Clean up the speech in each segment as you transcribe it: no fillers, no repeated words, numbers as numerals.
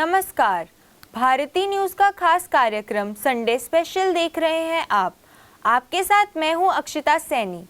नमस्कार, भारती न्यूज़ का खास कार्यक्रम संडे स्पेशल देख रहे हैं आप। आपके साथ मैं हूं अक्षिता सैनी।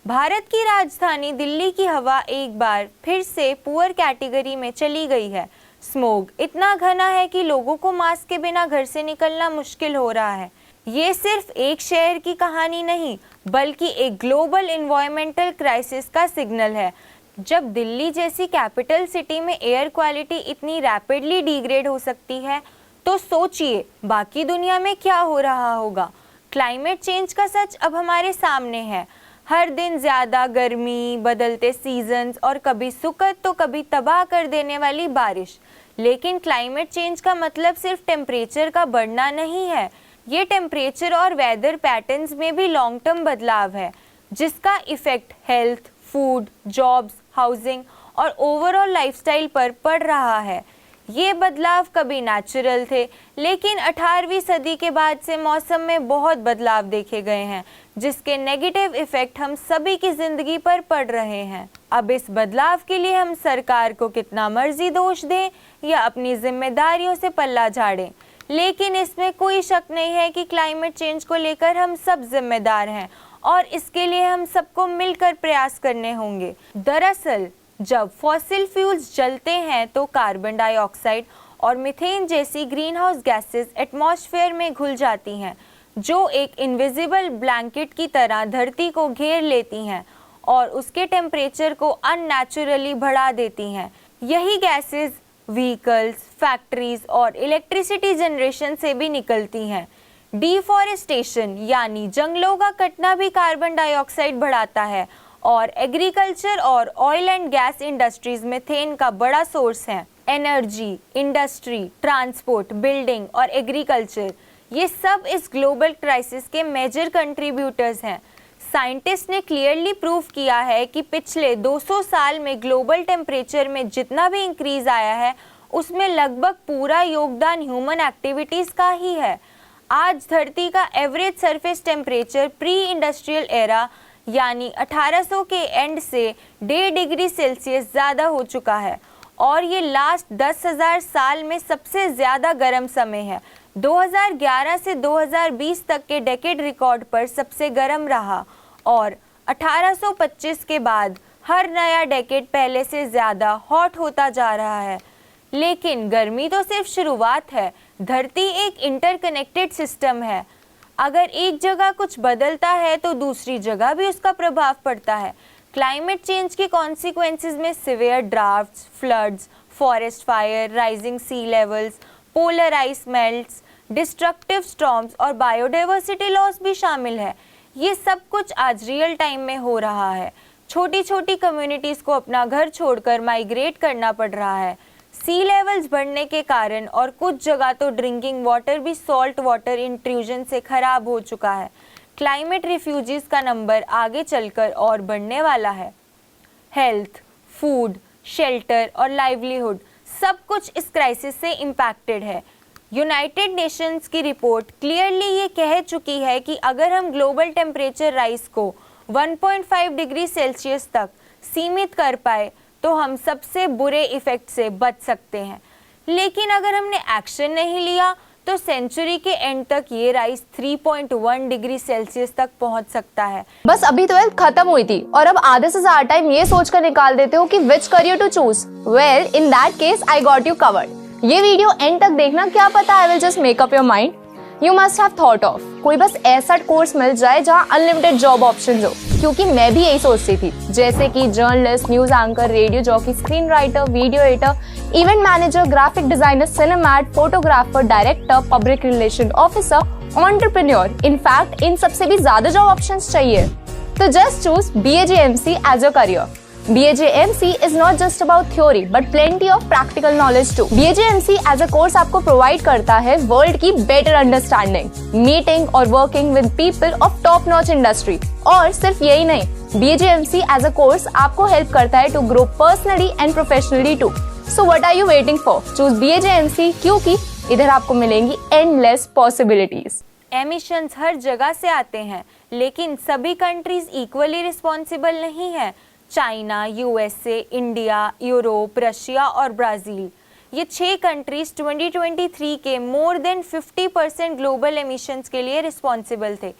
भारत की राजधानी दिल्ली की हवा एक बार फिर से पुअर कैटेगरी में चली गई है। स्मोग इतना घना है कि लोगों को मास्क के बिना घर से निकलना मुश्किल हो रहा है। ये सिर्फ एक शहर की कहानी नहीं, बल्कि एक ग्लोबल एनवायरमेंटल क्राइसिस का सिग्नल है। जब दिल्ली जैसी कैपिटल सिटी में एयर क्वालिटी इतनी रैपिडली डिग्रेड हो सकती है, तो सोचिए बाकी दुनिया में क्या हो रहा होगा। क्लाइमेट चेंज का सच अब हमारे सामने है। हर दिन ज़्यादा गर्मी, बदलते सीजन्स और कभी सुखद तो कभी तबाह कर देने वाली बारिश। लेकिन क्लाइमेट चेंज का मतलब सिर्फ टेम्परेचर का बढ़ना नहीं है। ये टेम्परेचर और वेदर पैटर्न्स में भी लॉन्ग टर्म बदलाव है, जिसका effect health, food, jobs, housing और ओवरऑल लाइफस्टाइल पर पड़ रहा है। ये बदलाव कभी नेचुरल थे, लेकिन 18वीं सदी के बाद से मौसम में बहुत बदलाव देखे गए हैं, जिसके नेगेटिव इफ़ेक्ट हम सभी की ज़िंदगी पर पड़ रहे हैं। अब इस बदलाव के लिए हम सरकार को कितना मर्जी दोष दें या अपनी जिम्मेदारियों से पल्ला झाड़ें, लेकिन इसमें कोई शक नहीं है कि क्लाइमेट चेंज को लेकर हम सब जिम्मेदार हैं और इसके लिए हम सबको मिलकर प्रयास करने होंगे। दरअसल जब फॉसिल फ्यूल्स जलते हैं तो कार्बन डाइऑक्साइड और मीथेन जैसी ग्रीन हाउस गैसेस एटमॉस्फेयर में घुल जाती हैं, जो एक इनविजिबल ब्लैंकेट की तरह धरती को घेर लेती हैं और उसके टेम्परेचर को अननेचुरली बढ़ा देती हैं। यही गैसेस व्हीकल्स, फैक्ट्रीज और इलेक्ट्रिसिटी जनरेशन से भी निकलती हैं। डिफॉरेस्टेशन यानी जंगलों का कटना भी कार्बन डाइऑक्साइड बढ़ाता है और एग्रीकल्चर और oil and gas industries methane का बड़ा सोर्स है। एनर्जी, इंडस्ट्री, ट्रांसपोर्ट, बिल्डिंग और एग्रीकल्चर, ये सब इस ग्लोबल क्राइसिस के मेजर कंट्रीब्यूटर्स हैं। साइंटिस्ट ने क्लियरली प्रूव किया है कि पिछले 200 साल में ग्लोबल टेम्परेचर में जितना भी इंक्रीज आया है, उसमें लगभग पूरा योगदान ह्यूमन एक्टिविटीज़ का ही है। आज धरती का average surface temperature pre industrial era यानी 1800 के एंड से 1.5 डिग्री सेल्सियस ज़्यादा हो चुका है और ये लास्ट 10,000 साल में सबसे ज़्यादा गर्म समय है। 2011 से 2020 तक के डेकेड रिकॉर्ड पर सबसे गर्म रहा और 1825 के बाद हर नया डेकेड पहले से ज़्यादा हॉट होता जा रहा है। लेकिन गर्मी तो सिर्फ शुरुआत है। धरती एक इंटरकनेक्टेड सिस्टम है। अगर एक जगह कुछ बदलता है तो दूसरी जगह भी उसका प्रभाव पड़ता है। क्लाइमेट चेंज के कॉन्सिक्वेंसेस में severe drafts, floods, forest fire, rising sea levels, polar ice melts, destructive storms और बायोडाइवर्सिटी लॉस भी शामिल है। ये सब कुछ आज रियल टाइम में हो रहा है। छोटी छोटी कम्युनिटीज़ को अपना घर छोड़कर माइग्रेट करना पड़ रहा है। सी लेवल्स बढ़ने के कारण और कुछ जगह तो ड्रिंकिंग वाटर भी सॉल्ट वाटर इंट्रूजन से खराब हो चुका है। क्लाइमेट रिफ्यूजीज का नंबर आगे चलकर और बढ़ने वाला है। हेल्थ, फूड, शेल्टर और लाइवलीहुड सब कुछ इस क्राइसिस से इम्पैक्टेड है। यूनाइटेड नेशंस की रिपोर्ट क्लियरली ये कह चुकी है कि अगर हम ग्लोबल टेम्परेचर राइज को 1.5 डिग्री सेल्सियस तक सीमित कर पाए तो हम सबसे बुरे इफ़ेक्ट से बच सकते हैं। लेकिन अगर हमने एक्शन नहीं लिया तो सेंचुरी के एंड तक ये राइज 3.1 डिग्री सेल्सियस तक पहुंच सकता है। बस अभी 12th खत्म हुई थी और अब आधे से ज्यादा टाइम ये सोचकर निकाल देते हो कि which career to choose. Well, in that case I got you covered. ये वीडियो एंड तक देखना, क्या पता I will just make up your mind. You must have thought of कोई बस ऐसा कोर्स मिल जाए जहाँ अनलिमिटेड जॉब ऑप्शंस हो, क्योंकि मैं भी यही सोचती थी। जैसे कि journalist, news anchor, radio jockey, screen writer, video editor, event manager, graphic designer, cinematographer, director, public relation officer, entrepreneur. In fact इन सबसे भी ज्यादा जॉब ऑप्शंस चाहिए। तो just choose BAJMC as your career. BAJMC is not just about theory but plenty of practical knowledge too. BAJMC as a course आपको provide करता है world की better understanding, meeting और working with people of top notch industry. और सिर्फ यही नहीं, BAJMC as a course आपको help करता है to grow personally and professionally too. So what are you waiting for? Choose BAJMC क्योंकि इधर आपको मिलेंगी endless possibilities. एमिशंस हर जगह से आते हैं, लेकिन सभी कंट्रीज इक्वली रिस्पॉन्सिबल नहीं है। China, USA, India, Europe, Russia और ब्राज़ील, ये 6 कंट्रीज 2023 के मोर देन 50% ग्लोबल एमिशंस के लिए रिस्पॉन्सिबल थे,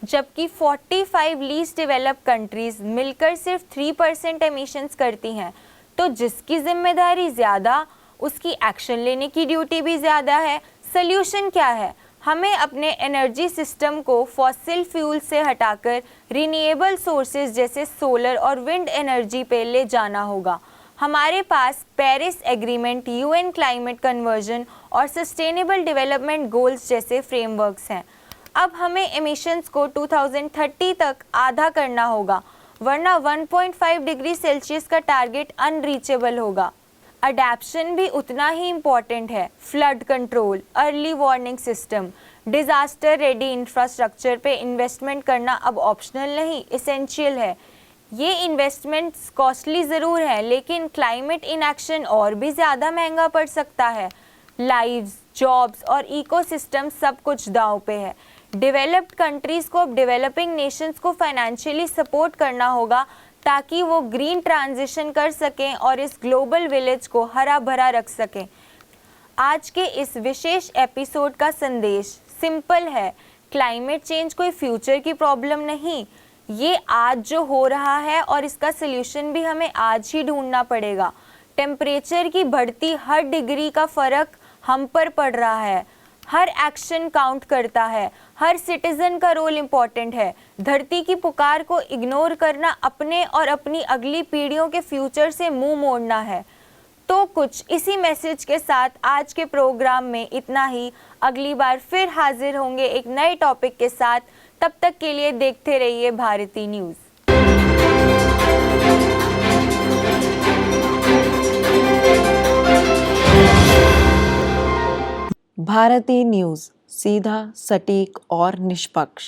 जबकि 45 लीस्ट डेवलप्ड कंट्रीज मिलकर सिर्फ 3% एमिशंस करती हैं। तो जिसकी जिम्मेदारी ज़्यादा, उसकी एक्शन लेने की ड्यूटी भी ज़्यादा है। सल्यूशन क्या है? हमें अपने एनर्जी सिस्टम को फॉसिल फ्यूल से हटाकर रिन्यूएबल सोर्सेज जैसे सोलर और विंड एनर्जी पे ले जाना होगा। हमारे पास Paris agreement, UN climate convention और सस्टेनेबल डेवलपमेंट गोल्स जैसे फ्रेमवर्क्स हैं। अब हमें एमिशंस को 2030 तक आधा करना होगा, वरना 1.5 डिग्री सेल्सियस का टारगेट अनरीचेबल होगा। अडैप्शन भी उतना ही इम्पॉर्टेंट है। Flood control, early warning system, disaster ready infrastructure पे इन्वेस्टमेंट करना अब ऑप्शनल नहीं, इसेंशियल है। ये इन्वेस्टमेंट्स कॉस्टली ज़रूर है, लेकिन क्लाइमेट इनएक्शन और भी ज़्यादा महंगा पड़ सकता है। लाइव्स, जॉब्स और इकोसिस्टम सब कुछ दांव पे है। डेवलप्ड कंट्रीज़ को अब डेवलपिंग नेशंस को फाइनेंशियली सपोर्ट करना होगा, ताकि वो ग्रीन ट्रांजिशन कर सकें और इस ग्लोबल विलेज को हरा भरा रख सकें। आज के इस विशेष एपिसोड का संदेश सिंपल है, क्लाइमेट चेंज कोई फ्यूचर की प्रॉब्लम नहीं, ये आज जो हो रहा है और इसका सल्यूशन भी हमें आज ही ढूंढना पड़ेगा। टेम्परेचर की बढ़ती हर डिग्री का फ़र्क हम पर पड़ रहा है। हर एक्शन काउंट करता है, हर सिटीजन का रोल इम्पॉर्टेंट है। धरती की पुकार को इग्नोर करना अपने और अपनी अगली पीढ़ियों के फ्यूचर से मुंह मोड़ना है। तो कुछ इसी मैसेज के साथ आज के प्रोग्राम में इतना ही। अगली बार फिर हाजिर होंगे एक नए टॉपिक के साथ। तब तक के लिए देखते रहिए भारती न्यूज़। भारती न्यूज़, सीधा, सटीक और निष्पक्ष।